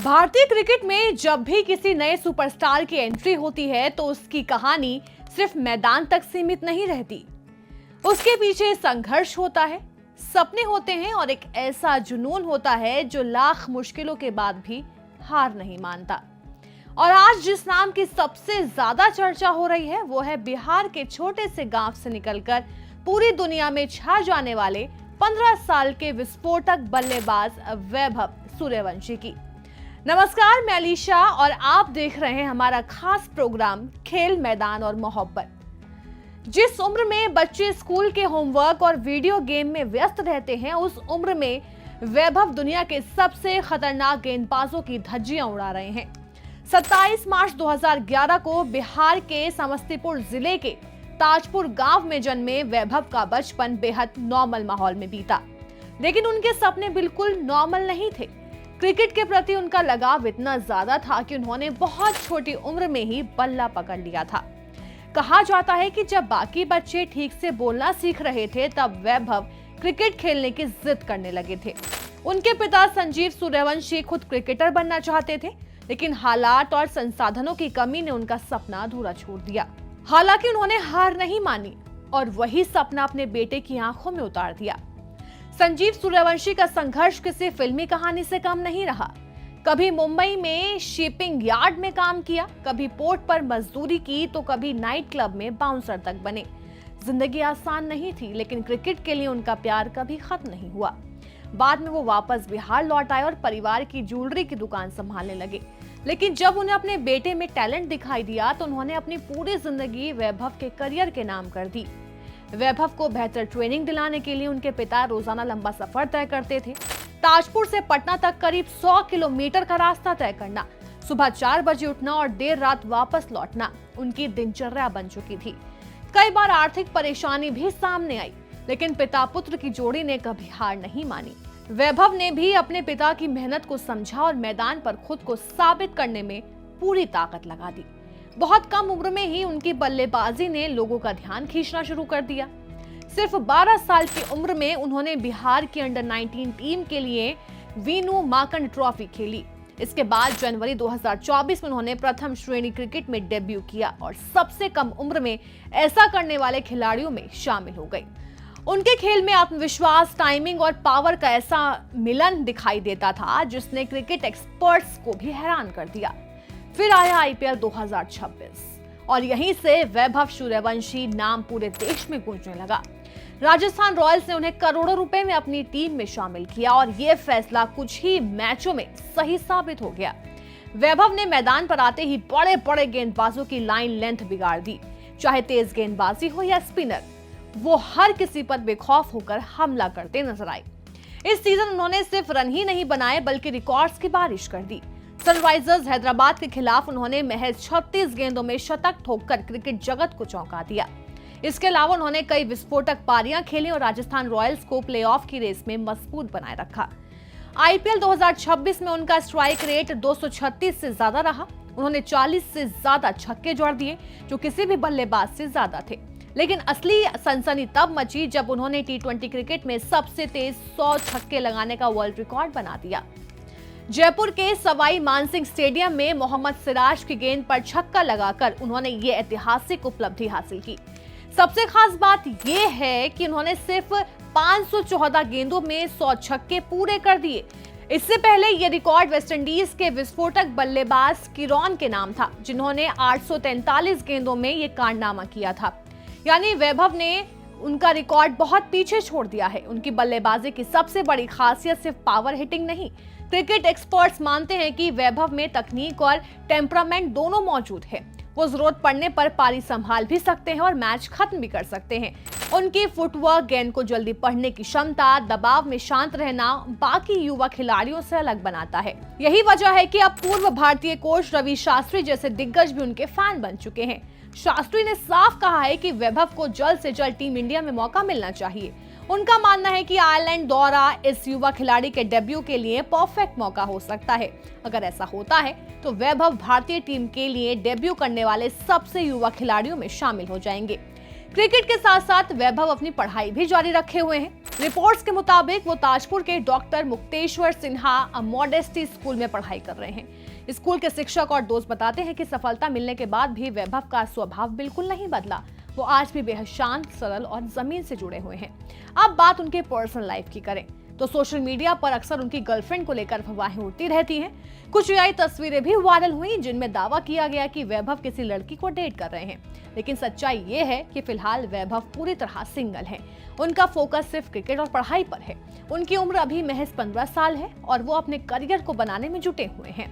भारतीय क्रिकेट में जब भी किसी नए सुपरस्टार की एंट्री होती है तो उसकी कहानी सिर्फ मैदान तक सीमित नहीं रहती। उसके पीछे संघर्ष होता है, सपने होते हैं और एक ऐसा जुनून होता है जो लाख मुश्किलों के बाद भी हार नहीं मानता। और आज जिस नाम की सबसे ज्यादा चर्चा हो रही है वो है बिहार के छोटे से गांव से निकलकर पूरी दुनिया में छा जाने वाले 15 साल के विस्फोटक बल्लेबाज वैभव सूर्यवंशी की। नमस्कार, मैं अलीशा और आप देख रहे हैं हमारा खास प्रोग्राम खेल, मैदान और मोहब्बत। जिस उम्र में बच्चे स्कूल के होमवर्क और वीडियो गेम में व्यस्त रहते हैं, उस उम्र में वैभव दुनिया के सबसे खतरनाक गेंदबाजों की धज्जियां उड़ा रहे हैं। 27 मार्च 2011 को बिहार के समस्तीपुर जिले के ताजपुर गांव में जन्मे वैभव का बचपन बेहद नॉर्मल माहौल में बीता, लेकिन उनके सपने बिल्कुल नॉर्मल नहीं थे। क्रिकेट के प्रति उनका लगाव इतना ज्यादा था कि उन्होंने बहुत छोटी उम्र में ही बल्ला पकड़ लिया था। कहा जाता है कि जब बाकी बच्चे ठीक से बोलना सीख रहे थे तब वैभव क्रिकेट खेलने की जिद करने लगे थे। उनके पिता संजीव सूर्यवंशी खुद क्रिकेटर बनना चाहते थे, लेकिन हालात और संसाधनों की कमी ने उनका सपना अधूरा छोड़ दिया। हालांकि उन्होंने हार नहीं मानी और वही सपना अपने बेटे की आंखों में उतार दिया। संजीव सूर्यवंशी का संघर्ष किसी फिल्मी कहानी से कम नहीं रहा। कभी मुंबई में शिपिंग यार्ड में काम किया, कभी पोर्ट पर मजदूरी की तो कभी नाइट क्लब में बाउंसर तक बने। जिंदगी आसान नहीं थी, लेकिन क्रिकेट के लिए उनका प्यार कभी खत्म नहीं हुआ। बाद में वो वापस बिहार लौट आए और परिवार की ज्वेलरी की दुकान संभालने लगे। लेकिन जब उन्हें अपने बेटे में टैलेंट दिखाई दिया तो उन्होंने अपनी पूरी जिंदगी वैभव के करियर के नाम कर दी। वैभव को बेहतर ट्रेनिंग दिलाने के लिए उनके पिता रोजाना लंबा सफर तय करते थे। ताजपुर से पटना तक करीब 100 किलोमीटर का रास्ता तय करना, सुबह 4 बजे उठना और देर रात वापस लौटना उनकी दिनचर्या बन चुकी थी। कई बार आर्थिक परेशानी भी सामने आई, लेकिन पिता पुत्र की जोड़ी ने कभी हार नहीं मानी। वैभव ने भी अपने पिता की मेहनत को समझा और मैदान पर खुद को साबित करने में पूरी ताकत लगा दी। बहुत कम उम्र में ही उनकी बल्लेबाजी ने लोगों का ध्यान खींचना शुरू कर दिया। सिर्फ 12 साल की उम्र में उन्होंने बिहार की अंडर 19 टीम के लिए वीनू माकंड ट्रॉफी खेली। इसके बाद जनवरी 2024 में उन्होंने प्रथम श्रेणी क्रिकेट में डेब्यू किया और सबसे कम उम्र में ऐसा करने वाले खिलाड़ियों में शामिल हो गई। उनके खेल में आत्मविश्वास, टाइमिंग और पावर का ऐसा मिलन दिखाई देता था जिसने क्रिकेट एक्सपर्ट्स को भी हैरान कर दिया। फिर आया IPL 2026 और यहीं से वैभव सूर्यवंशी नाम पूरे देश में गूंजने लगा। राजस्थान रॉयल्स ने उन्हें करोड़ों रुपए में अपनी टीम में शामिल किया और यह फैसला कुछ ही मैचों में सही साबित हो गया। वैभव ने मैदान पर आते ही बड़े बड़े गेंदबाजों की लाइन लेंथ बिगाड़ दी। चाहे तेज गेंदबाजी हो या स्पिनर, वो हर किसी पर बेखौफ होकर हमला करते नजर आए। इस सीजन उन्होंने सिर्फ रन ही नहीं बनाए बल्कि रिकॉर्ड्स की बारिश कर दी। सनराइजर्स हैदराबाद के खिलाफ उन्होंने महज 36 गेंदों में शतक ठोककर क्रिकेट जगत को चौंका दिया। इसके अलावा उन्होंने कई विस्फोटक पारियां खेली और राजस्थान रॉयल्स को प्लेऑफ की रेस में मजबूत बनाए रखा। IPL 2026 में उनका स्ट्राइक रेट 236 से ज्यादा रहा। उन्होंने 40 से ज्यादा छक्के जोड़ दिए, जो किसी भी बल्लेबाज से ज्यादा थे। लेकिन असली सनसनी तब मची जब उन्होंने T20 क्रिकेट में सबसे तेज 100 छक्के लगाने का वर्ल्ड रिकॉर्ड बना दिया। जयपुर के सवाई मानसिंह स्टेडियम में मोहम्मद सिराज की गेंद पर छक्का लगाकर उन्होंने ये ऐतिहासिक उपलब्धि हासिल की। सबसे खास बात यह है कि उन्होंने सिर्फ 514 गेंदों में 100 छक्के पूरे कर दिए। इससे पहले यह रिकॉर्ड वेस्टइंडीज के विस्फोटक बल्लेबाज किरोन के नाम था, जिन्होंने 843 गेंदों में यह कारनामा किया था। यानी वैभव ने उनका रिकॉर्ड बहुत पीछे छोड़ दिया है। उनकी बल्लेबाजी की सबसे बड़ी खासियत सिर्फ पावर हिटिंग नहीं, क्रिकेट एक्सपर्ट्स मानते हैं कि वैभव में तकनीक और टेम्परामेंट दोनों मौजूद है। वो जरूरत पड़ने पर पारी संभाल भी सकते हैं और मैच खत्म भी कर सकते हैं। उनकी फुटवर्क, गेंद को जल्दी पढ़ने की क्षमता, दबाव में शांत रहना बाकी युवा खिलाड़ियों से अलग बनाता है। यही वजह है कि अब पूर्व भारतीय कोच रवि शास्त्री जैसे दिग्गज भी उनके फैन बन चुके हैं। शास्त्री ने साफ कहा है कि वैभव को जल्द से जल्द टीम इंडिया में मौका मिलना चाहिए। उनका मानना है कि आयरलैंड दौरा इस युवा खिलाड़ी के डेब्यू के लिए परफेक्ट मौका हो सकता है। अगर ऐसा होता है तो वैभव भारतीय टीम के लिए डेब्यू करने वाले सबसे युवा खिलाड़ियों में शामिल हो जाएंगे। क्रिकेट के साथ साथ वैभव अपनी पढ़ाई भी जारी रखे हुए हैं। रिपोर्ट्स के मुताबिक वो ताजपुर के doctor Mukteshwar Sinha modesty school में पढ़ाई कर रहे हैं। स्कूल के शिक्षक और दोस्त बताते हैं कि सफलता मिलने के बाद भी वैभव का स्वभाव बिल्कुल नहीं बदला। वो आज भी बेहद शांत, सरल और जमीन से जुड़े हुए हैं। अब बात उनके पर्सनल लाइफ की करें तो सोशल मीडिया पर अक्सर उनकी गर्लफ्रेंड को लेकर अफवाहें उड़ती रहती हैं। कुछ AI तस्वीरें भी वायरल हुई जिनमें दावा किया गया कि वैभव किसी लड़की को डेट कर रहे हैं, लेकिन सच्चाई ये है कि फिलहाल वैभव पूरी तरह सिंगल हैं। उनका फोकस सिर्फ क्रिकेट और पढ़ाई पर है। उनकी उम्र अभी महज 15 साल है और वो अपने करियर को बनाने में जुटे हुए हैं।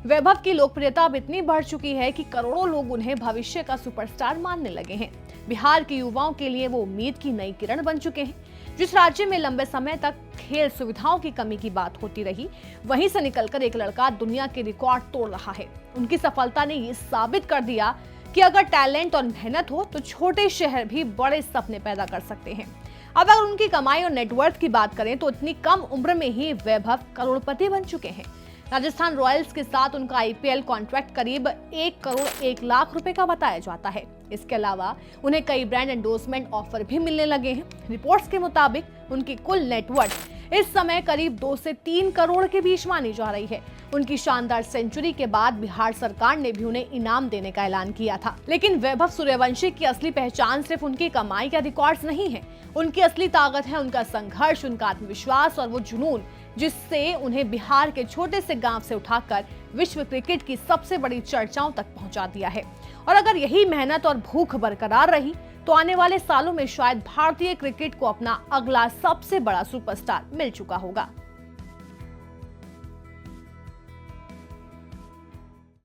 वैभव की लोकप्रियता अब इतनी बढ़ चुकी है कि करोड़ों लोग उन्हें भविष्य का सुपरस्टार मानने लगे हैं। बिहार के युवाओं के लिए वो उम्मीद की नई किरण बन चुके हैं। जिस राज्य में लंबे समय तक खेल सुविधाओं की कमी की बात होती रही, वहीं से निकलकर एक लड़का दुनिया के रिकॉर्ड तोड़ रहा है। उनकी सफलता ने ये साबित कर दिया कि अगर टैलेंट और मेहनत हो तो छोटे शहर भी बड़े सपने पैदा कर सकते हैं। अब अगर उनकी कमाई और नेटवर्थ की बात करें तो इतनी कम उम्र में ही वैभव करोड़पति बन चुके हैं। राजस्थान रॉयल्स के साथ उनका IPL कॉन्ट्रैक्ट करीब 1 करोड़ 1 लाख रुपए का बताया जाता है। इसके अलावा उन्हें कई ब्रांड एंडोर्समेंट ऑफर भी मिलने लगे हैं। रिपोर्ट्स के मुताबिक उनकी कुल नेटवर्थ इस समय करीब 2 से 3 करोड़ के बीच मानी जा रही है। उनकी शानदार सेंचुरी के बाद बिहार सरकार ने भी उन्हें इनाम देने का ऐलान किया था। लेकिन वैभव सूर्यवंशी की असली पहचान सिर्फ उनकी कमाई या रिकॉर्ड्स नहीं है। उनकी असली ताकत है उनका संघर्ष, उनका आत्मविश्वास और वो जुनून जिससे उन्हें बिहार के छोटे से गांव से उठाकर विश्व क्रिकेट की सबसे बड़ी चर्चाओं तक पहुंचा दिया है। और अगर यही मेहनत और भूख बरकरार रही तो आने वाले सालों में शायद भारतीय क्रिकेट को अपना अगला सबसे बड़ा सुपरस्टार मिल चुका होगा।